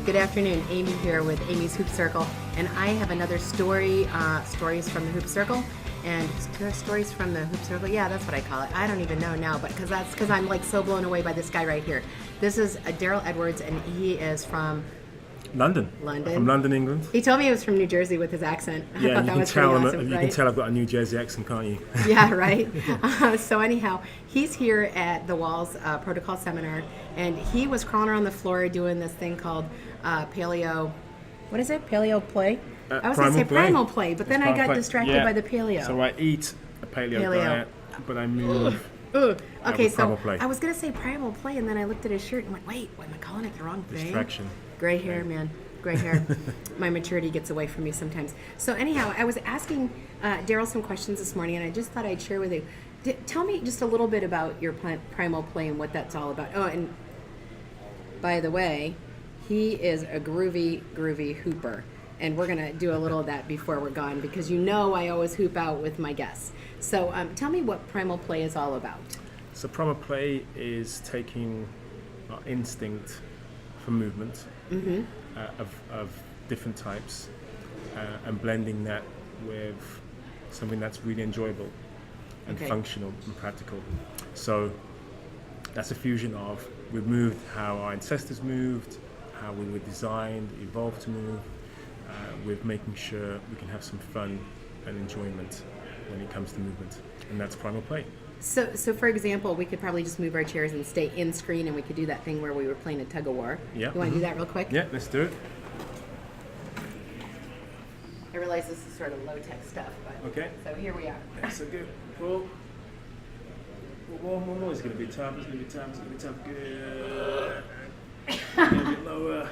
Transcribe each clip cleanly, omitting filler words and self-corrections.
Good afternoon, Amy here with Amy's Hoop Circle, and I have another story, stories from the Hoop Circle, and stories from the Hoop Circle. Yeah, that's what I call it. I don't even know now, but because I'm like so blown away by this guy right here. This is Darryl Edwards, and he is from London. From London, England. He told me he was from New Jersey with his accent. I Yeah, thought that was pretty awesome, you right? can tell I've got a New Jersey accent, can't you? Yeah, right. So anyhow, he's here at the Walls Protocol Seminar, and he was crawling around the floor doing this thing called Paleo. What is it? Paleo play? I was going to say primal play, but then I got distracted by the paleo. So I eat a paleo diet, but I move. Okay, so play. I was going to say primal play, and then I looked at his shirt and went, wait, am I calling it the wrong thing? Distraction. Gray hair, man. Gray hair. My maturity gets away from me sometimes. So anyhow, I was asking Darryl some questions this morning, and I just thought I'd share with you. Tell me just a little bit about your primal play and what that's all about. Oh, and by the way, he is a groovy hooper. And we're going to do a little of that before we're gone, because you know I always hoop out with my guests. So tell me what primal play is all about. So primal play is taking our instinct for movement of different types and blending that with something that's really enjoyable and functional and practical. So that's a fusion of we've moved how our ancestors moved, how we were designed, evolved to move, with making sure we can have some fun and enjoyment when it comes to movement, and that's primal play. So for example, we could probably just move our chairs and stay in screen, and we could do that thing where we were playing a tug of war. Yeah. You want to do that real quick? Yeah, let's do it. I realize this is sort of low-tech stuff, but Okay. so here we are. That's so good. Pull. One more. It's going to be tough. It's going to be tough. Good. A little bit lower.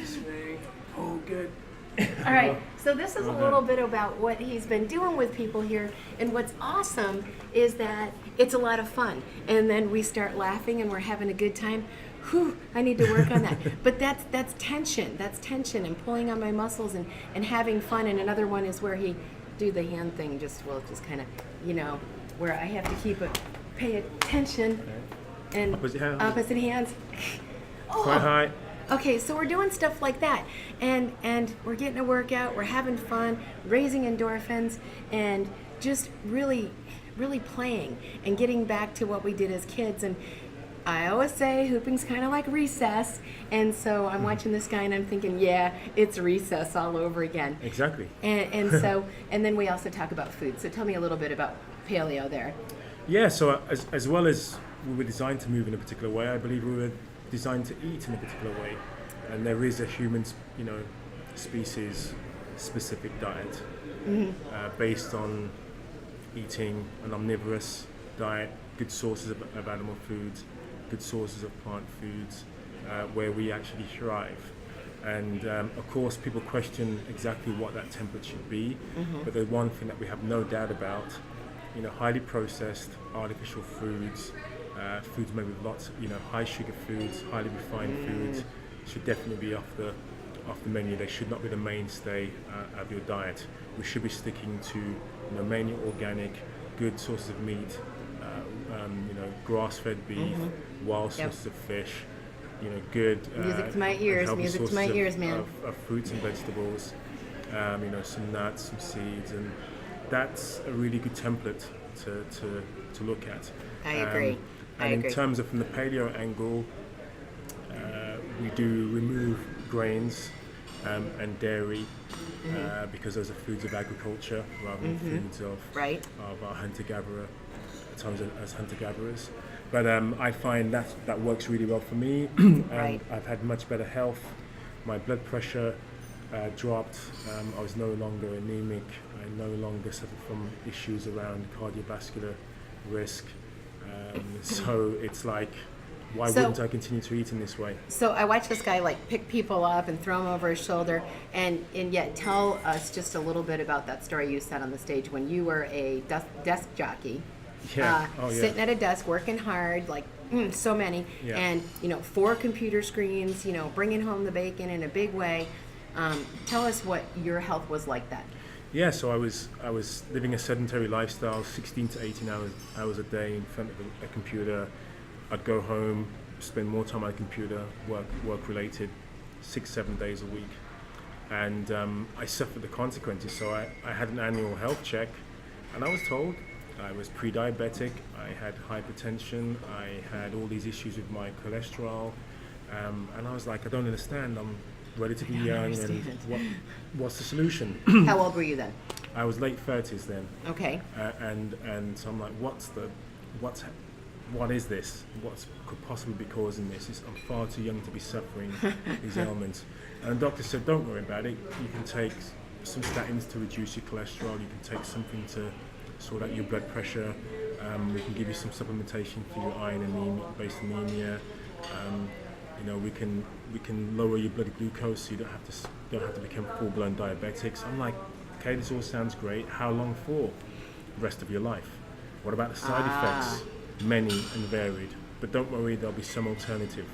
Swing. Oh, good. All right, so this is a little bit about what he's been doing with people here, and what's awesome is that it's a lot of fun, and then we start laughing and we're having a good time. Whew, I need to work on that. But that's tension, and pulling on my muscles and having fun. And another one is where he do the hand thing, just kind of, where I have to pay attention, and opposite hands. Quite high. Okay, so we're doing stuff like that, and we're getting a workout, we're having fun, raising endorphins, and just really playing and getting back to what we did as kids. And I always say hooping's kind of like recess, and so I'm watching this guy and I'm thinking, yeah, it's recess all over again. Exactly. And so, and then we also talk about food. So tell me a little bit about paleo there. Yeah, so as well as we were designed to move in a particular way, I believe we were designed to eat in a particular way, and there is a human, species specific diet based on eating an omnivorous diet, good sources of animal foods, good sources of plant foods, where we actually thrive. And of course, people question exactly what that template should be, but the one thing that we have no doubt about, highly processed artificial foods. Foods made with lots of, high sugar foods, highly refined foods should definitely be off the menu. They should not be the mainstay of your diet. We should be sticking to, mainly organic, good sources of meat, grass-fed beef, wild sources of fish, good. Music to my ears, man. Of fruits and vegetables, some nuts, some seeds, and that's a really good template to look at. I agree. In terms of from the paleo angle, we do remove grains and dairy because those are foods of agriculture rather than foods of our hunter-gatherer, at times as hunter-gatherers. But I find that works really well for me. I've had much better health. My blood pressure dropped. I was no longer anemic. I no longer suffered from issues around cardiovascular risk. So it's like, why wouldn't I continue to eat in this way? So I watch this guy pick people up and throw them over his shoulder, and yet tell us just a little bit about that story you said on the stage when you were a desk jockey. Sitting at a desk, working hard, so many, and 4 computer screens, bringing home the bacon in a big way. Tell us what your health was like then. Yeah, so I was living a sedentary lifestyle, 16 to 18 hours a day in front of a computer. I'd go home, spend more time on the computer, work related, 6-7 days a week. And I suffered the consequences. So I had an annual health check, and I was told I was pre-diabetic, I had hypertension, I had all these issues with my cholesterol, and I was like, I don't understand. I'm relatively young, and what's the solution? How old were you then? I was late 30s then. Okay. And so I'm like, what is this? What could possibly be causing this? I'm far too young to be suffering these ailments. And the doctor said, don't worry about it. You can take some statins to reduce your cholesterol. You can take something to sort out your blood pressure. We can give you some supplementation for your iron anemia-based anemia. We can lower your blood glucose so you don't have to become full-blown diabetics. I'm like, okay, this all sounds great. How long for? The rest of your life. What about the side effects? Many and varied. But don't worry, there'll be some alternative.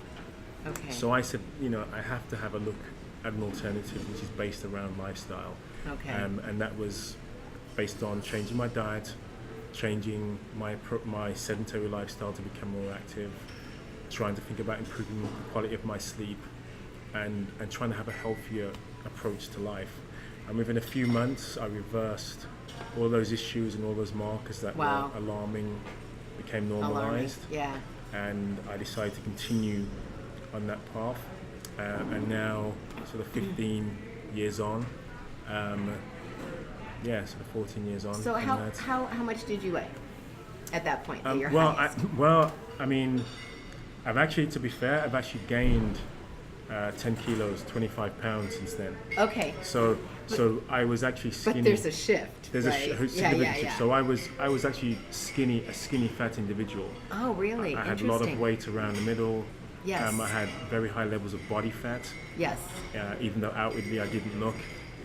Okay. So I said, I have to have a look at an alternative which is based around lifestyle. Okay. And that was based on changing my diet, changing my sedentary lifestyle to become more active, trying to think about improving the quality of my sleep, and trying to have a healthier approach to life. And within a few months, I reversed all those issues and all those markers that were alarming, became normalized. Yeah. And I decided to continue on that path. And now, sort of 15 years on, sort of 14 years on. So how much did you weigh at that point? At your highest? I've actually, to be fair, I've actually gained 10 kilos, 25 pounds since then. Okay. So I was actually skinny. But there's a shift. There's right? a significant shift. So I was actually a skinny fat individual. Oh, really? I had a lot of weight around the middle. Yes. I had very high levels of body fat. Yes. Even though outwardly I didn't look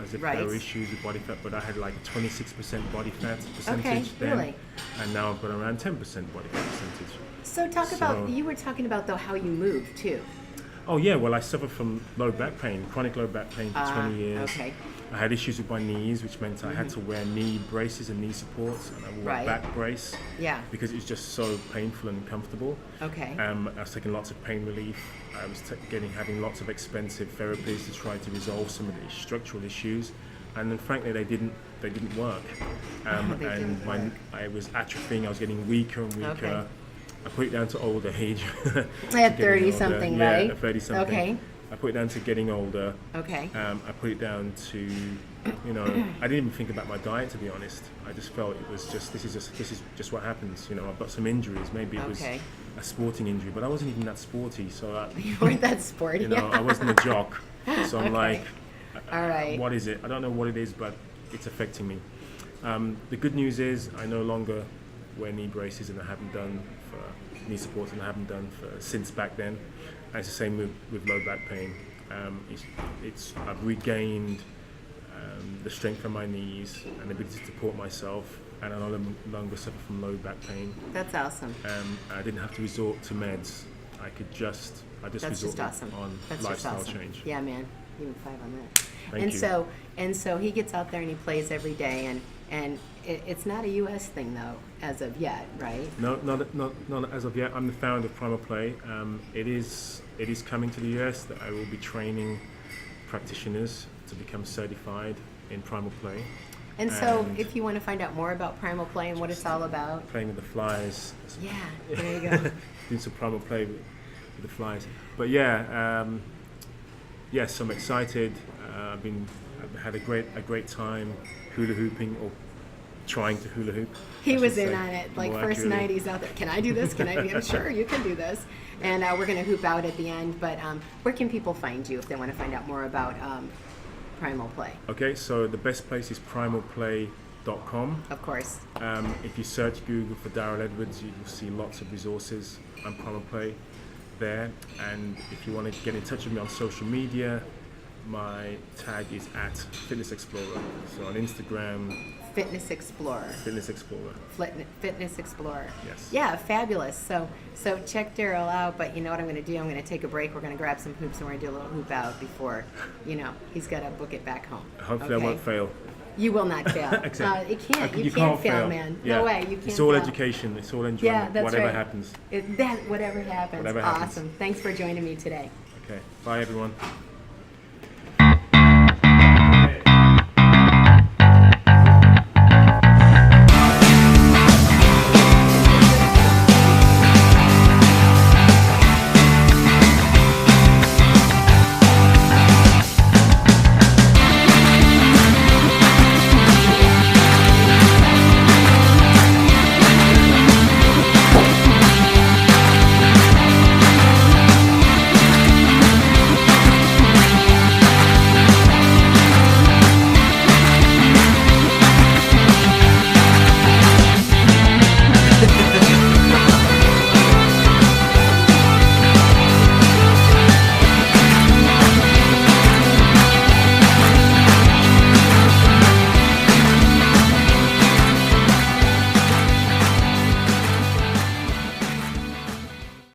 as if there were issues with body fat, but I had like 26% body fat percentage then. Really? And now I've got around 10% body fat percentage. So you were talking about though how you move too. Oh yeah, well I suffered from low back pain, chronic low back pain for 20 years. Okay. I had issues with my knees, which meant I had to wear knee braces and knee supports, and I wore a back brace. Yeah. Because it was just so painful and uncomfortable. Okay. I was taking lots of pain relief. I was having lots of expensive therapies to try to resolve some of these structural issues, and then frankly they didn't work. I was atrophying. I was getting weaker and weaker. Okay. I put it down to older age. I had 30 something, right? Yeah, 30 something. Okay. I put it down to getting older. Okay. I put it down to, I didn't even think about my diet, to be honest. I just felt it was just this is just what happens. I've got some injuries. Maybe it was a sporting injury, but I wasn't even that sporty. So you weren't that sporty. I wasn't a jock. So I'm like, all right. What is it? I don't know what it is, but it's affecting me. The good news is I no longer wear knee braces, and I haven't done for knee supports, and I haven't done since back then. And it's the same with low back pain. I've regained the strength from my knees and the ability to support myself, and I no longer suffer from low back pain. That's awesome. I didn't have to resort to meds. I just resorted on lifestyle change. Yeah, man. Give me 5 on that. Thank you. So he gets out there and he plays every day, and it's not a U.S. thing though, as of yet, right? No, not as of yet. I'm the founder of Primal Play. It is coming to the U.S. that I will be training practitioners to become certified in Primal Play. And so, if you want to find out more about Primal Play and what it's all about, playing with the flies. Yeah, there you go. Doing some Primal Play with the flies. But yeah, yes, I'm excited. I've had a great time hula hooping, or trying to hula hoop. He was in on it, like first night he's out there. Can I do this? Can I do this? Sure, you can do this. And we're going to hoop out at the end. But where can people find you if they want to find out more about Primal Play? Okay, so the best place is primalplay.com. Of course. If you search Google for Darryl Edwards, you will see lots of resources on Primal Play there. And if you want to get in touch with me on social media, my tag is @FitnessExplorer. So on Instagram, Fitness Explorer. Fitness Explorer. Fitness Explorer. Yes. Yeah, fabulous. So check Darryl out, but you know what I'm going to do? I'm going to take a break. We're going to grab some hoops and we're going to do a little hoop out before, he's got to book it back home. Hopefully I won't fail. You will not fail. Exactly. It can't. You can't fail, man. Yeah. No way. You can't. It's all fail. education. It's all enjoyment. Yeah, that's whatever right. happens. Whatever happens. Whatever happens. Awesome. Thanks for joining me today. Okay. Bye, everyone.